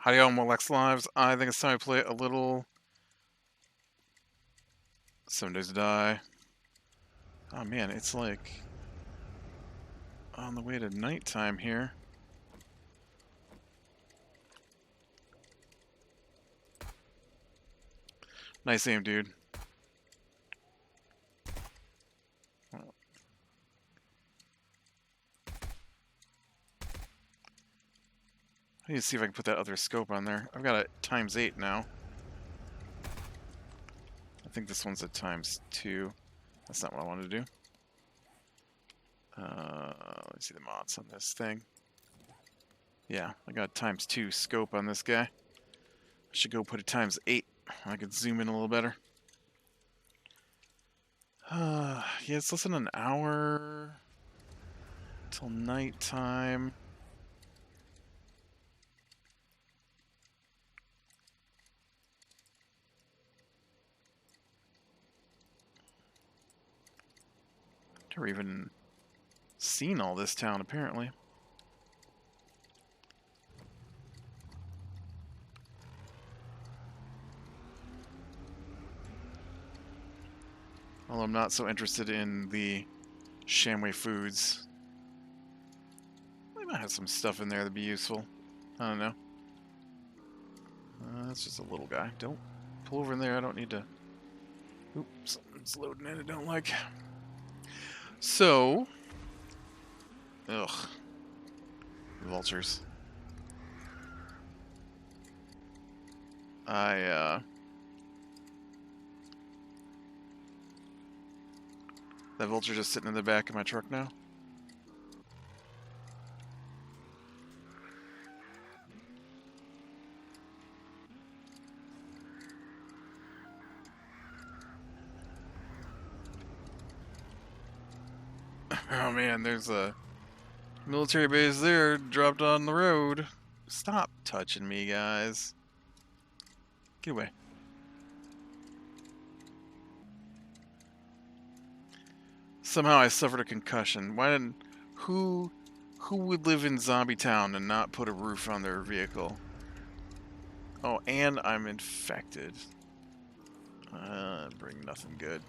Howdy all Molex Lives. I think it's time to play a little 7 Days to Die. Oh man, it's like on the way to nighttime here. Nice aim, dude. I need to see if I can put that other scope on there. I've got it ×8 now. I think this one's a ×2. That's not what I wanted to do. Let's see the mods on this thing. Yeah, I got ×2 scope on this guy. I should go put a ×8. I could zoom in a little better. Yeah, it's less than an hour till nighttime. Never even seen all this town, apparently. Although I'm not so interested in the Shamway foods. They might have some stuff in there that'd be useful. I don't know. That's just a little guy. Don't pull over in there. I don't need to... Oops, something's loading in I don't like. So... Ugh. Vultures. That vulture just sitting in the back of my truck now? Oh man, there's a military base there dropped on the road. Stop touching me, guys. Get away. Somehow I suffered a concussion. Why didn't... Who would live in Zombie Town and not put a roof on their vehicle? Oh, and I'm infected. Bring nothing good.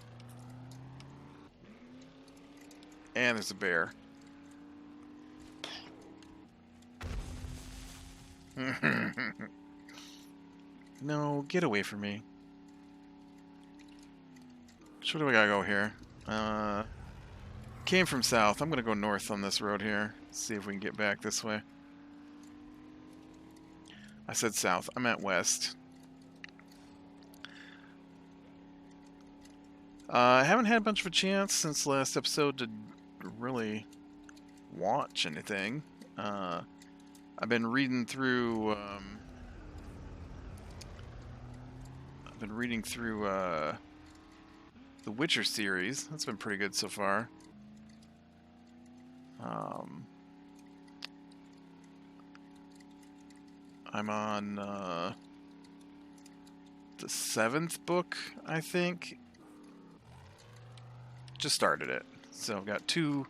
And there's a bear. No, get away from me. So where do we gotta go here? Came from south. I'm gonna go north on this road here. See if we can get back this way. I said south. I meant west. I haven't had much of a chance since last episode to really watch anything. I've been reading through. The Witcher series. That's been pretty good so far. I'm on the 7th book, I think. Just started it, so I've got two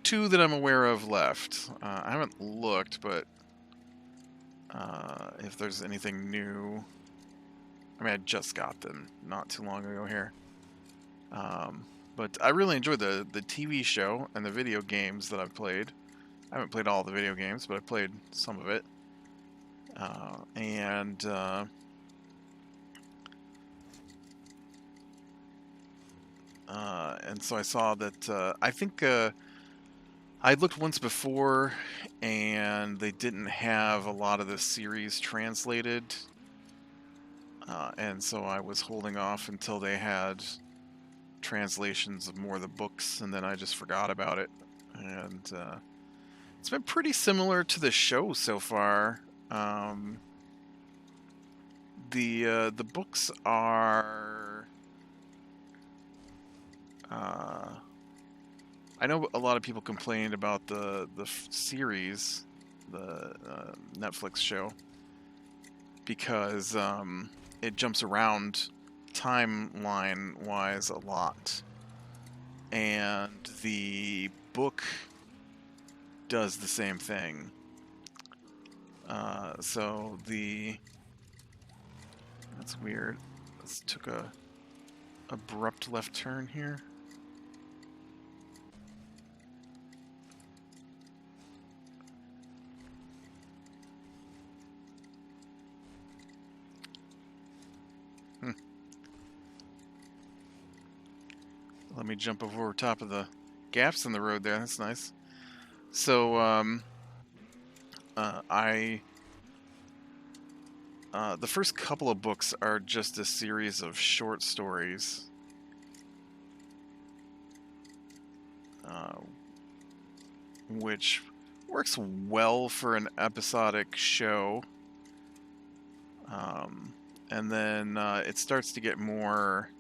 that I'm aware of left. I haven't looked, but if there's anything new, I mean, I just got them not too long ago here. But I really enjoyed the TV show and the video games that I've played. I haven't played all the video games, but I've played some of it. And so I saw that I think I looked once before, and they didn't have a lot of the series translated, and so I was holding off until they had translations of more of the books, and then I just forgot about it. And it's been pretty similar to the show so far. The books are... I know a lot of people complained about the series, the Netflix show, because it jumps around timeline-wise a lot, and the book does the same thing. So that's weird. This took a abrupt left turn here. Let me jump over top of the gaps in the road there. That's nice. So, the first couple of books are just a series of short stories. Which works well for an episodic show. And then it starts to get more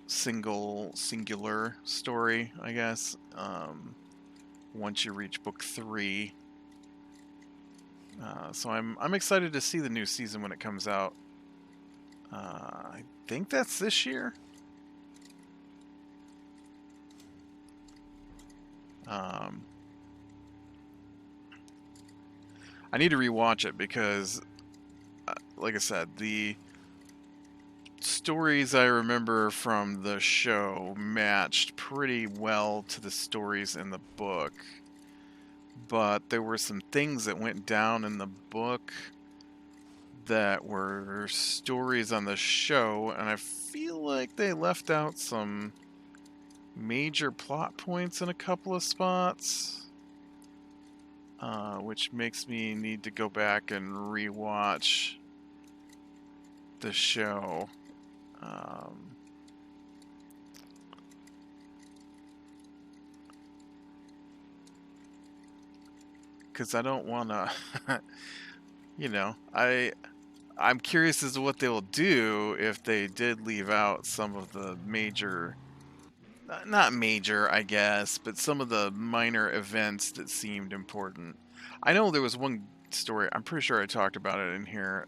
singular story, I guess, once you reach book 3. So I'm excited to see the new season when it comes out. I think that's this year. I need to rewatch it because, like I said, the stories I remember from the show matched pretty well to the stories in the book. But there were some things that went down in the book that were stories on the show, and I feel like they left out some major plot points in a couple of spots, which makes me need to go back and rewatch the show. Because I don't want to, I'm curious as to what they will do if they did leave out some of the major, not major, I guess, but some of the minor events that seemed important. I know there was one story, I'm pretty sure I talked about it in here,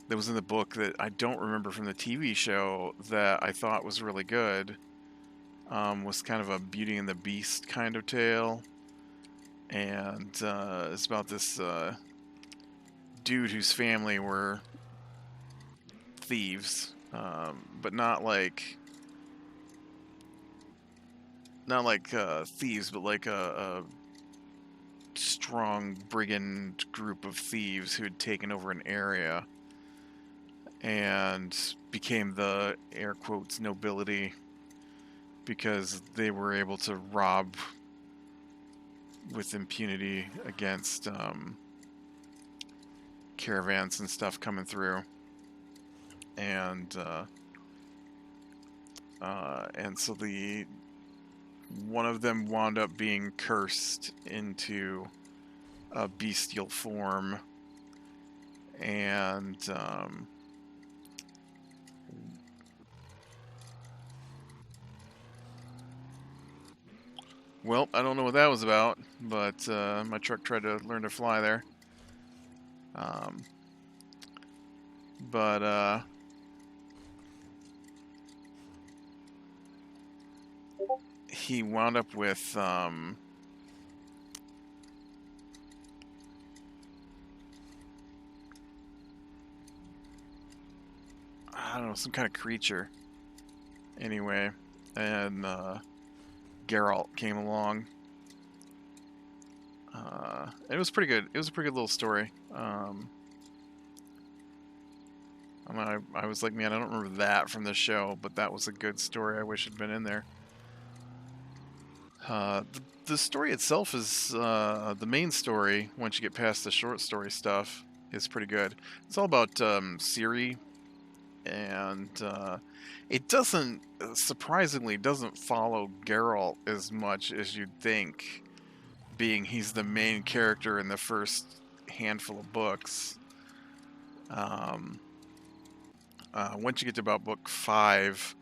that was in the book that I don't remember from the TV show that I thought was really good. Was kind of a Beauty and the Beast kind of tale. And it's about this dude whose family were thieves, but not like thieves, but like a strong brigand group of thieves who had taken over an area and became the air quotes nobility because they were able to rob with impunity against caravans and stuff coming through, and so the one of them wound up being cursed into a bestial form, and well, I don't know what that was about, but my truck tried to learn to fly there. But he wound up with I don't know, some kind of creature. Anyway, and Geralt came along. It was pretty good. It was a pretty good little story. I was like, man, I don't remember that from the show, but that was a good story. I wish it had been in there. The story itself is the main story. Once you get past the short story stuff, is pretty good. It's all about Ciri, and it doesn't surprisingly doesn't follow Geralt as much as you'd think, being he's the main character in the first handful of books. Once you get to about book 5,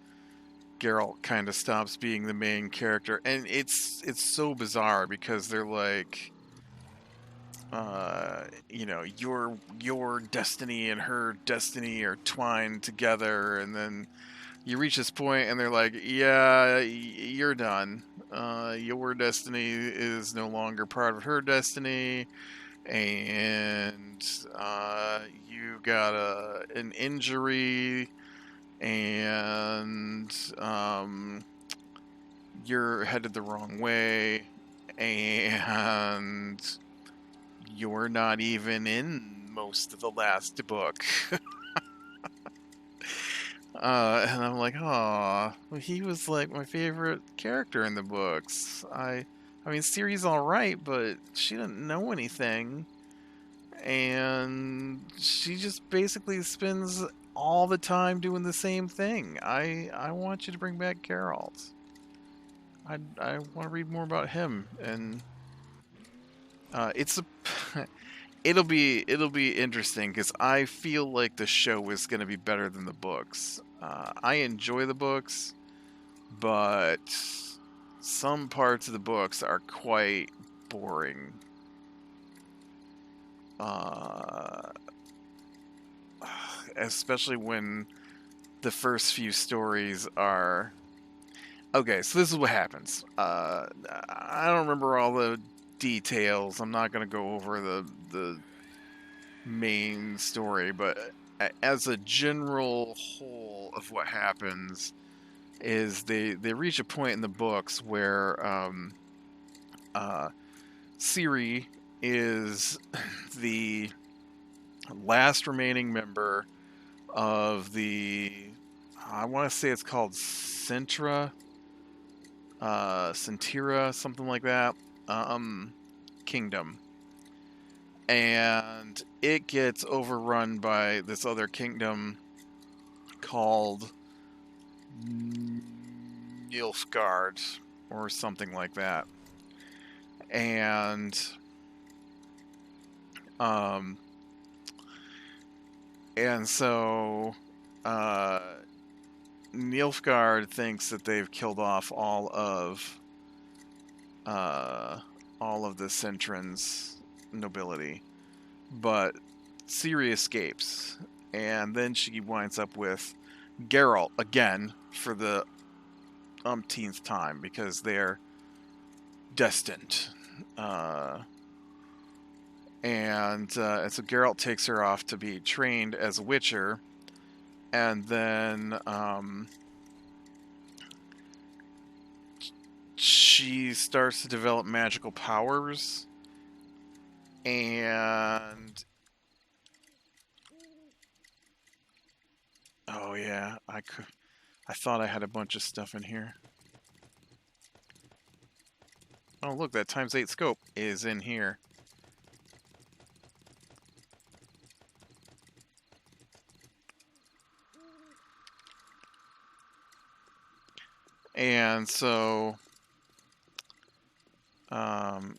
Geralt kind of stops being the main character, and it's so bizarre because they're like, your destiny and her destiny are twined together, and then you reach this point, and they're like, yeah, you're done. Your destiny is no longer part of her destiny. and you got an injury, and you're headed the wrong way, and you're not even in most of the last book. And I'm like, oh, he was like my favorite character in the books. I mean, Ciri's all right, but she didn't know anything, and she just basically spends all the time doing the same thing. I want you to bring back Geralt. I want to read more about him, and it's a it'll be interesting because I feel like the show is going to be better than the books. I enjoy the books, but some parts of the books are quite boring. Uh, Especially when the first few stories are okay. So this is what happens. I don't remember all the details. I'm not going to go over the main story, but as a general whole of what happens is they reach a point in the books where uh, Ciri is the last remaining member of the I want to say it's called Centira, something like that, kingdom, and it gets overrun by this other kingdom called Nilfgaard or something like that. And um and so uh Nilfgaard thinks that they've killed off uh all of the Centrans nobility, but Ciri escapes, and then she winds up with Geralt again for the umpteenth time because they're destined. Uh, and so Geralt takes her off to be trained as a Witcher, and then she starts to develop magical powers, and oh yeah, I thought I had a bunch of stuff in here. Oh look, that ×8 scope is in here. And so,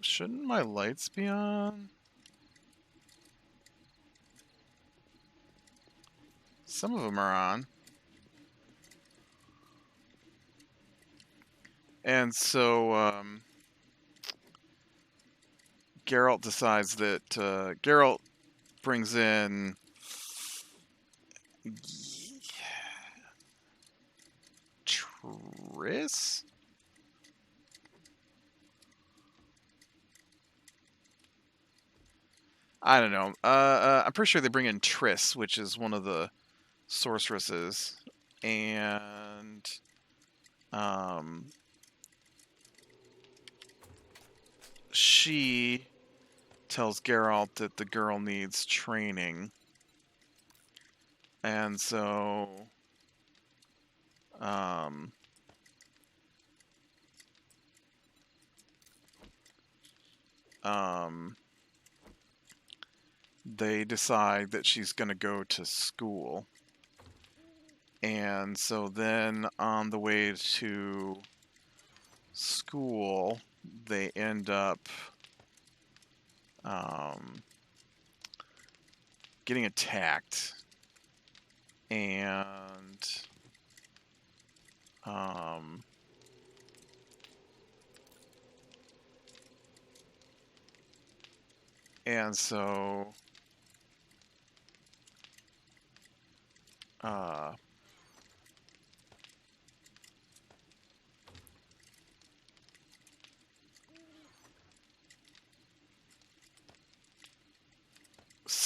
shouldn't my lights be on? Some of them are on. And so, Geralt decides that, Geralt brings in Triss? I don't know. I'm pretty sure they bring in Triss, which is one of the sorceresses, and um, she tells Geralt that the girl needs training, and so um, um, they decide that she's going to go to school. And so then on the way to school, they end up getting attacked. And and so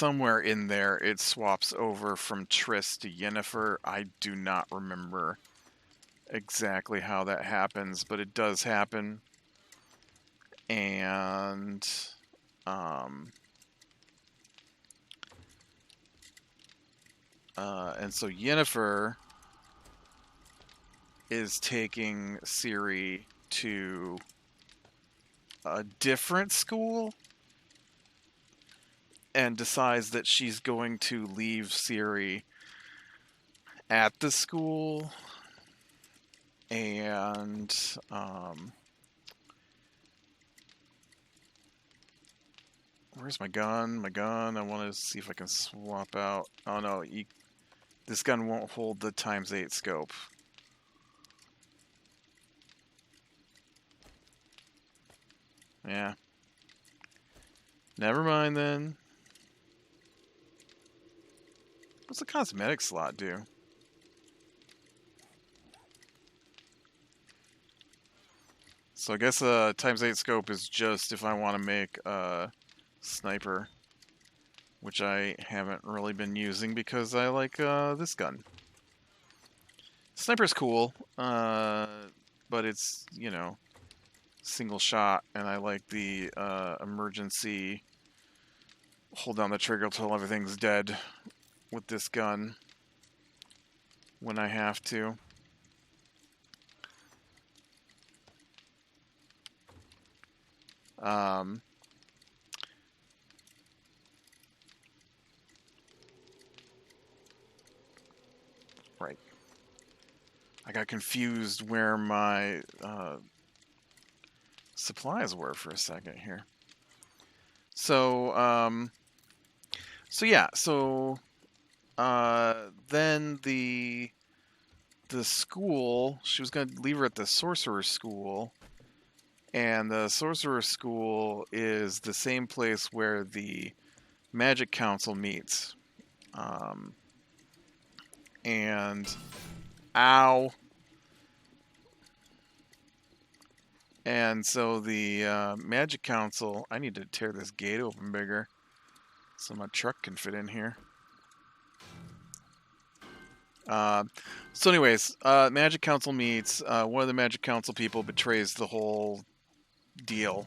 somewhere in there it swaps over from Triss to Yennefer. I do not remember exactly how that happens, but it does happen. And so Yennefer is taking Ciri to a different school and decides that she's going to leave Ciri at the school. And where's my gun? My gun. I want to see if I can swap out. Oh no, this gun won't hold the ×8 scope. Yeah. Never mind then. What's the cosmetic slot do? So I guess a ×8 scope is just if I want to make a sniper, which I haven't really been using because I like this gun. Sniper's cool, but it's, you know, single shot, and I like the emergency hold down the trigger until everything's dead with this gun when I have to. Right. I got confused where my supplies were for a second here. So, then the school, she was going to leave her at the sorcerer school, and the sorcerer school is the same place where the magic council meets. And ow. And so the magic council, I need to tear this gate open bigger so my truck can fit in here. So anyways, magic council meets. One of the magic council people betrays the whole deal.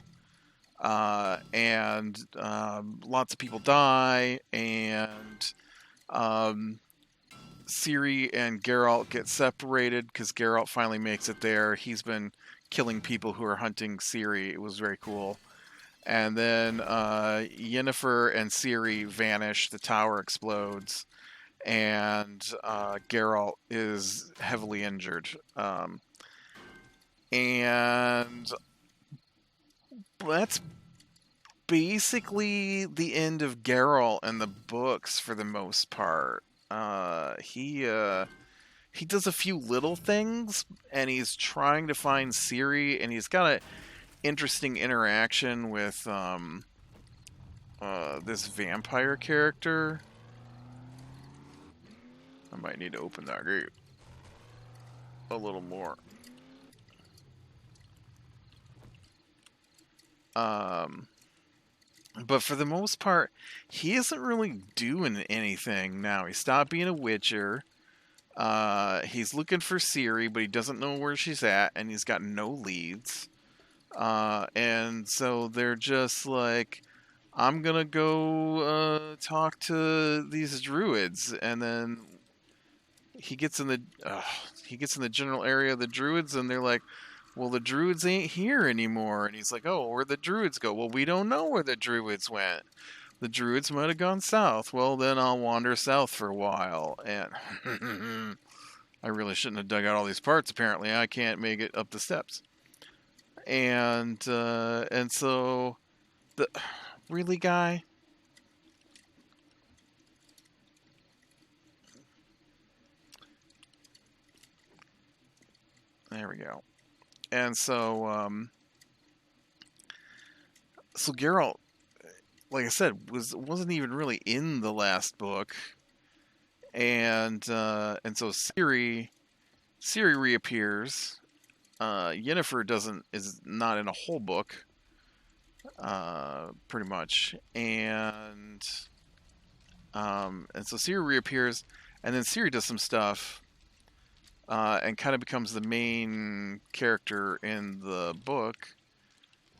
And lots of people die, and Ciri and Geralt get separated because Geralt finally makes it there. He's been killing people who are hunting Ciri. It was very cool. And then Yennefer and Ciri vanish. The tower explodes, and Geralt is heavily injured. And that's basically the end of Geralt in the books for the most part. He does a few little things, and he's trying to find Ciri, and he's got an interesting interaction with this vampire character. I might need to open that gate a little more. But for the most part, he isn't really doing anything now. He stopped being a witcher. He's looking for Ciri, but he doesn't know where she's at, and he's got no leads. And so they're just like, I'm gonna go talk to these druids, and then he gets in the general area of the druids, and they're like, well, the druids ain't here anymore. And he's like, oh, where'd the druids go? Well, we don't know where the druids went. The druids might have gone south. Well, then I'll wander south for a while. And I really shouldn't have dug out all these parts. Apparently, I can't make it up the steps. And so, really, guy? There we go. And so, Geralt, like I said, wasn't even really in the last book, and so Ciri reappears. Yennefer is not in a whole book, pretty much, and And so Siri reappears, and then Siri does some stuff, and kind of becomes the main character in the book.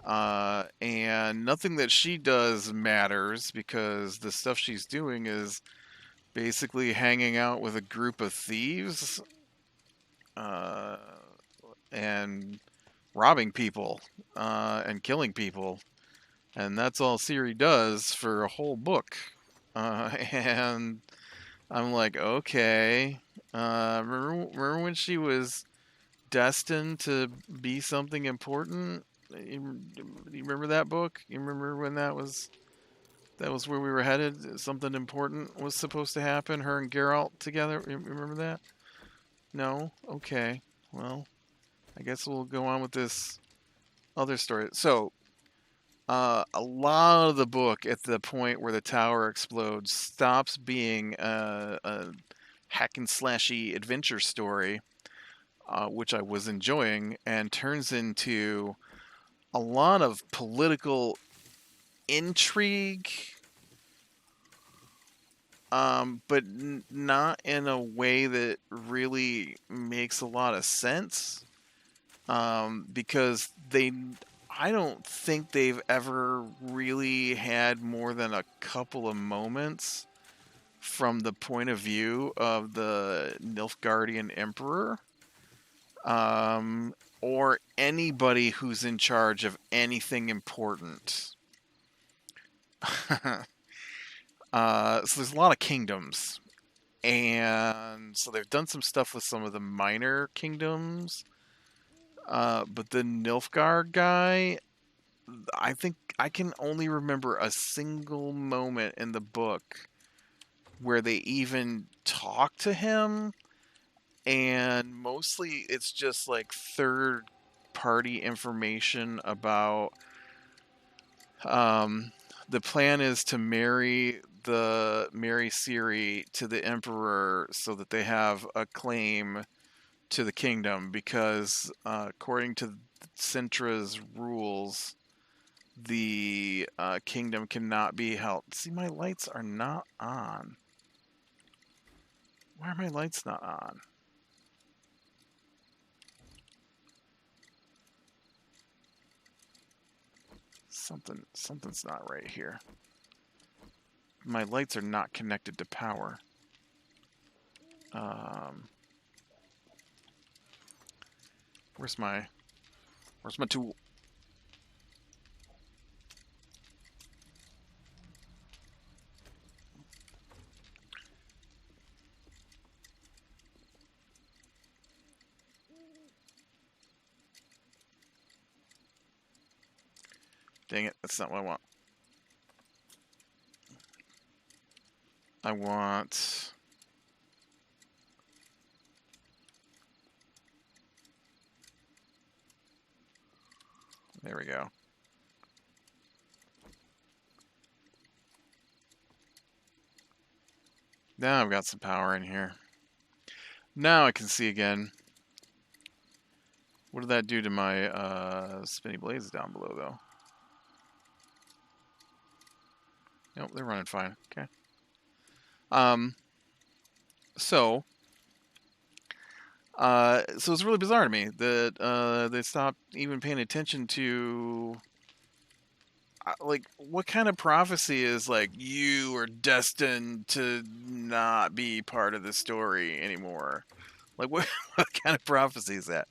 And nothing that she does matters because the stuff she's doing is basically hanging out with a group of thieves, uh, and robbing people, and killing people. And that's all Siri does for a whole book. And I'm like, okay. Remember when she was destined to be something important? You remember that book? You remember when that was? That was where we were headed. Something important was supposed to happen. Her and Geralt together. You remember that? No. Okay. Well, I guess we'll go on with this other story. So, a lot of the book at the point where the tower explodes stops being a hack and slashy adventure story, which I was enjoying, and turns into a lot of political intrigue, but not in a way that really makes a lot of sense, because I don't think they've ever really had more than a couple of moments from the point of view of the Nilfgaardian Emperor, or anybody who's in charge of anything important. So there's a lot of kingdoms, and so they've done some stuff with some of the minor kingdoms. But the Nilfgaard guy, I think I can only remember a single moment in the book where they even talk to him, and mostly it's just like third party information about, um, the plan is to marry Ciri to the emperor so that they have a claim to the kingdom, because according to Sintra's rules, the kingdom cannot be held. See, my lights are not on. Why are my lights not on? Something's not right here. My lights are not connected to power. Um, where's my tool? Dang it, that's not what I want. I want... There we go. Now I've got some power in here. Now I can see again. What did that do to my spinny blades down below, though? Nope, they're running fine. Okay. Um, so, so it's really bizarre to me that they stopped even paying attention to, like, what kind of prophecy is like, you are destined to not be part of the story anymore? Like, what kind of prophecy is that?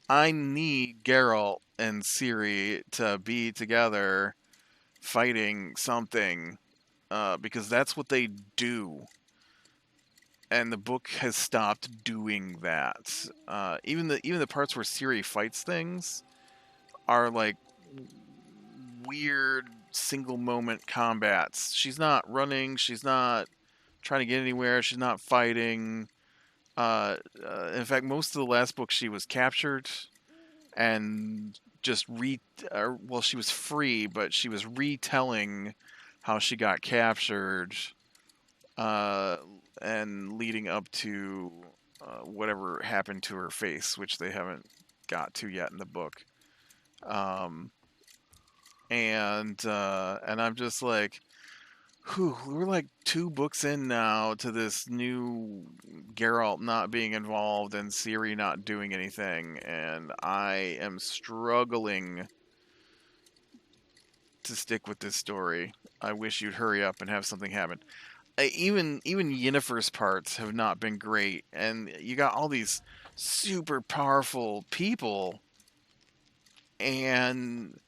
I need Geralt and Ciri to be together fighting something, because that's what they do. And the book has stopped doing that. Even the parts where Ciri fights things are like weird single moment combats. She's not running. She's not trying to get anywhere. She's not fighting. In fact, most of the last book she was captured and just well, she was free, but she was retelling how she got captured, uh, and leading up to whatever happened to her face, which they haven't got to yet in the book. Um, and I'm just like, Whew, we're like 2 books in now to this new Geralt not being involved and Ciri not doing anything, and I am struggling to stick with this story. I wish you'd hurry up and have something happen. Even Yennefer's parts have not been great, and you got all these super powerful people, and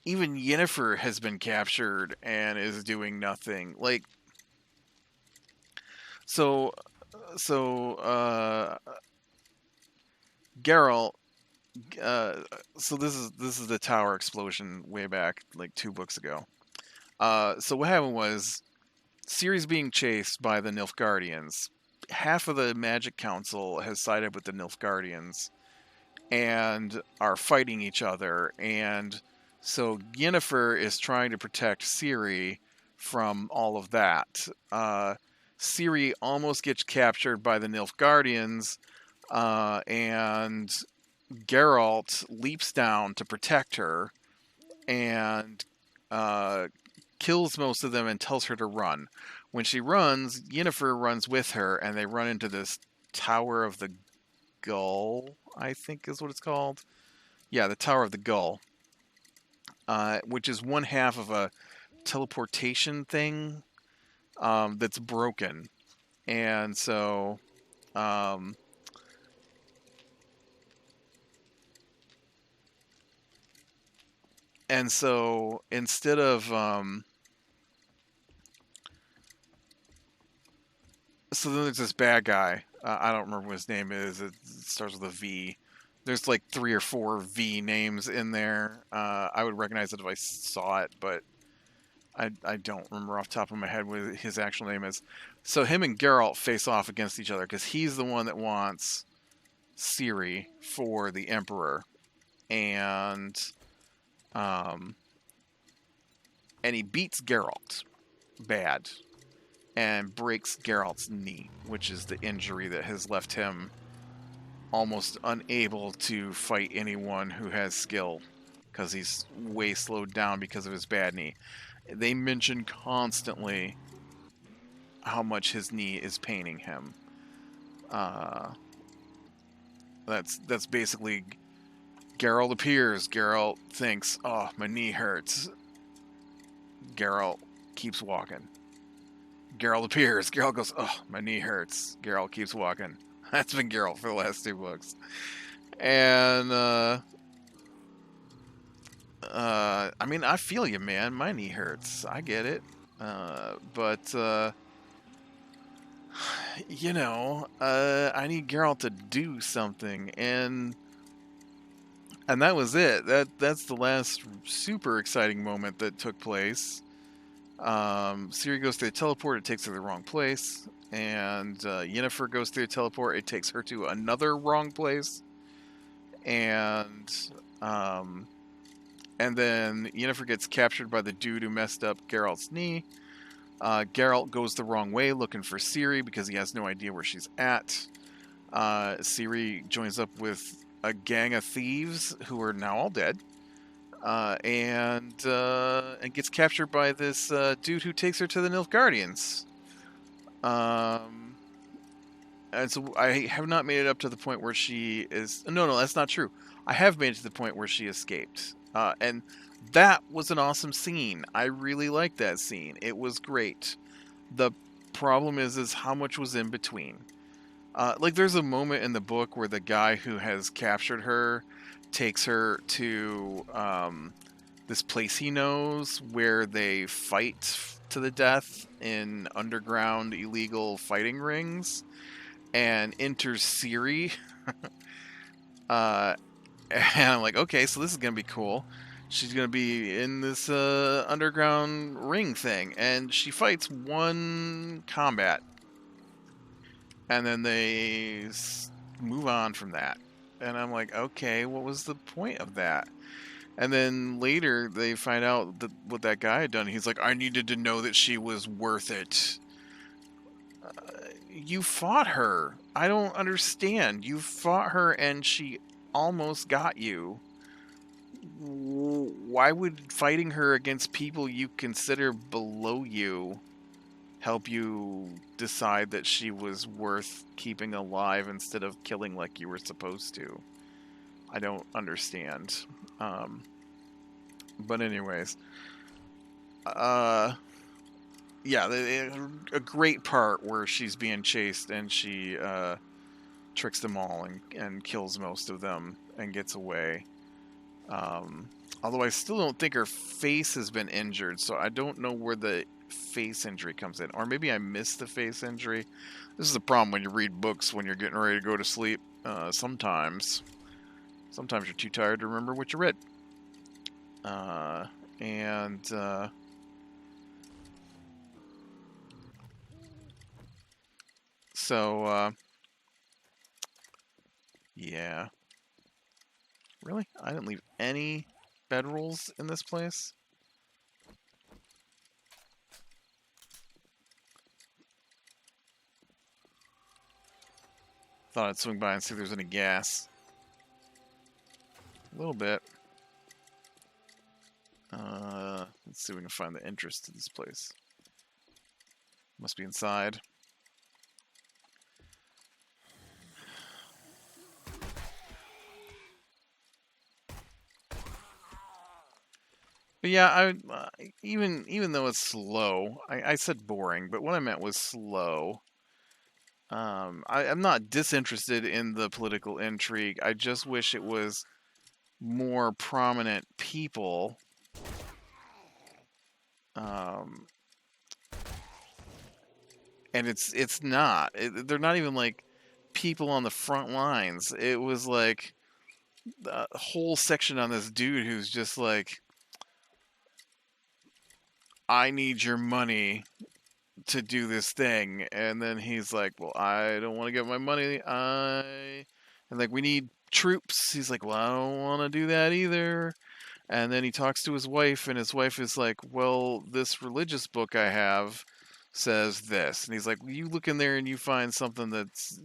even Yennefer has been captured and is doing nothing. Like so so Geralt. Uh, so this is the tower explosion way back like 2 books ago. So what happened was Ciri's being chased by the Nilfgaardians. Half of the Magic Council has sided with the Nilfgaardians and are fighting each other. And so Yennefer is trying to protect Ciri from all of that. Ciri almost gets captured by the Nilfgaardians, and Geralt leaps down to protect her and uh, kills most of them and tells her to run. When she runs, Yennefer runs with her, and they run into this Tower of the Gull, I think is what it's called. Yeah, the Tower of the Gull, which is one half of a teleportation thing that's broken. And so, um, instead of so then there's this bad guy. I don't remember what his name is. It starts with a V. There's like 3 or 4 V names in there. I would recognize it if I saw it, but I don't remember off the top of my head what his actual name is. So him and Geralt face off against each other because he's the one that wants Ciri for the Emperor, and um, and he beats Geralt bad and breaks Geralt's knee, which is the injury that has left him almost unable to fight anyone who has skill because he's way slowed down because of his bad knee. They mention constantly how much his knee is paining him. Uh, that's basically Geralt appears. Geralt thinks, "Oh, my knee hurts." Geralt keeps walking. Geralt appears. Geralt goes, "Oh, my knee hurts." Geralt keeps walking. That's been Geralt for the last 2 books. And I mean, I feel you, man. My knee hurts. I get it. But I need Geralt to do something, and that was it. That's the last super exciting moment that took place. Ciri goes through the teleport. It takes her to the wrong place, and Yennefer goes through the teleport. It takes her to another wrong place, and um, and then Yennefer gets captured by the dude who messed up Geralt's knee. Geralt goes the wrong way looking for Ciri because he has no idea where she's at. Ciri joins up with a gang of thieves who are now all dead, and gets captured by this dude who takes her to the Nilfgaardians. Um, and so I have not made it up to the point where she is. No, that's not true. I have made it to the point where she escaped, and that was an awesome scene. I really liked that scene. It was great. The problem is how much was in between. Like there's a moment in the book where the guy who has captured her takes her to this place he knows where they fight to the death in underground illegal fighting rings, and enters Ciri. uh, and I'm like, okay, so this is gonna be cool. She's gonna be in this underground ring thing, and she fights one combat, and then they move on from that. And I'm like, okay, what was the point of that? And then later they find out that what that guy had done. He's like, I needed to know that she was worth it. You fought her. I don't understand. You fought her and she almost got you. why would fighting her against people you consider below you help you decide that she was worth keeping alive instead of killing like you were supposed to? I don't understand. Um, but anyways, uh, yeah, a great part where she's being chased and she tricks them all and kills most of them and gets away. Um, Although I still don't think her face has been injured, so I don't know where the face injury comes in. Or maybe I missed the face injury. This is the problem when you read books when you're getting ready to go to sleep. Sometimes you're too tired to remember what you read. Uh, and so, yeah. Really? I didn't leave any bedrolls in this place? Thought I'd swing by and see if there's any gas. A little bit. Let's see if we can find the entrance to this place. Must be inside. But yeah, even though it's slow, I said boring, but what I meant was slow. I'm not disinterested in the political intrigue. I just wish it was more prominent people. Um, and it's not. They're not even like people on the front lines. It was like a whole section on this dude who's just like, I need your money to do this thing, and then he's like, well, I don't want to get my money. And like, we need troops. He's like, well, I don't want to do that either. And then he talks to his wife, and his wife is like, well, this religious book I have says this. And he's like, well, you look in there and you find something that's,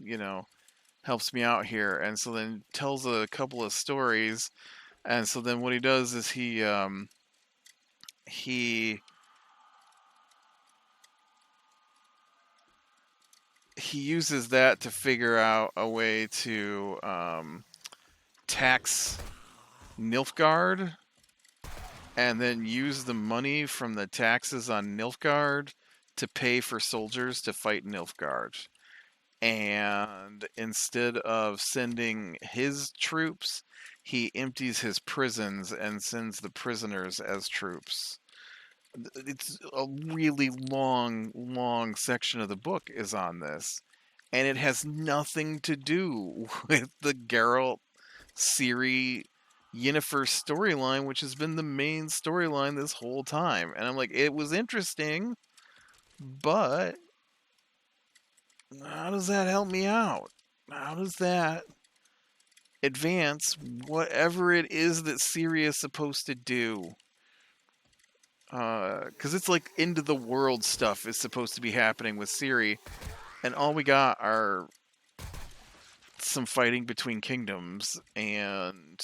helps me out here. And so then tells a couple of stories. And so then what he does is he uses that to figure out a way to tax Nilfgaard and then use the money from the taxes on Nilfgaard to pay for soldiers to fight Nilfgaard. And instead of sending his troops, he empties his prisons and sends the prisoners as troops. It's a really long section of the book is on this, and it has nothing to do with the Geralt, Ciri, Yennefer storyline, which has been the main storyline this whole time. And I'm like, it was interesting, but how does that help me out? How does that advance whatever it is that Ciri is supposed to do? Because it's like into the world stuff is supposed to be happening with Ciri, and all we got are some fighting between kingdoms and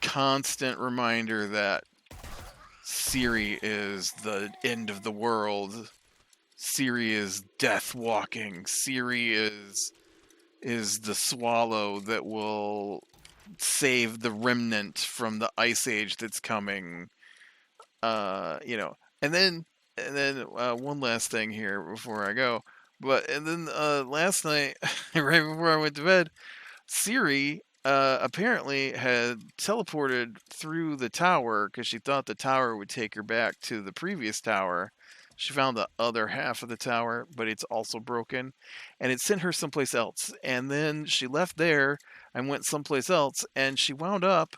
constant reminder that Ciri is the end of the world. Ciri is death walking. Ciri is the swallow that will save the remnant from the ice age that's coming. And then one last thing here before I go. And then last night, right before I went to bed, Ciri apparently had teleported through the tower because she thought the tower would take her back to the previous tower. She found the other half of the tower, but it's also broken, and it sent her someplace else. And then she left there and went someplace else, and she wound up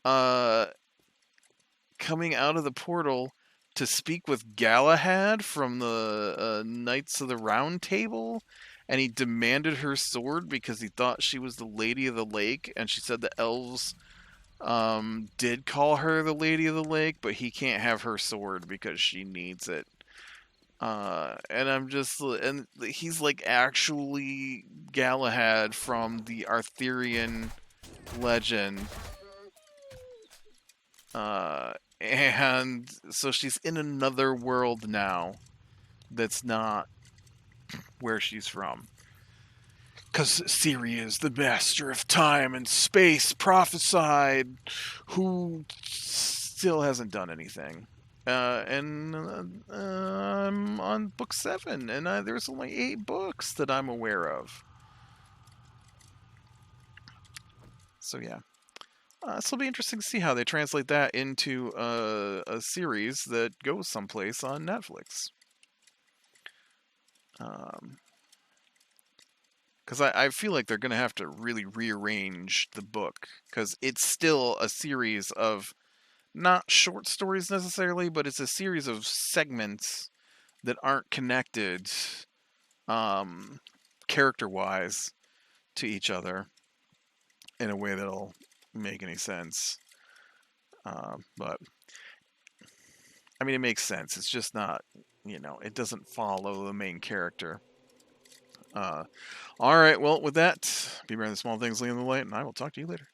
uh, coming out of the portal to speak with Galahad from the Knights of the Round Table, and he demanded her sword because he thought she was the Lady of the Lake, and she said the elves did call her the Lady of the Lake, but he can't have her sword because she needs it. And I'm just, and he's like actually Galahad from the Arthurian legend. And so she's in another world now that's not where she's from. Because Siri is the master of time and space, prophesied, who still hasn't done anything. And I'm on book 7, and there's only 8 books that I'm aware of. So yeah. This will be interesting to see how they translate that into a series that goes someplace on Netflix. Because I feel like they're going to have to really rearrange the book, because it's still a series of not short stories necessarily, but it's a series of segments that aren't connected character-wise to each other in a way that'll make any sense. But I mean, it makes sense. It's just not, it doesn't follow the main character. All right, well, with that, beware the small things, leading the light, and I will talk to you later.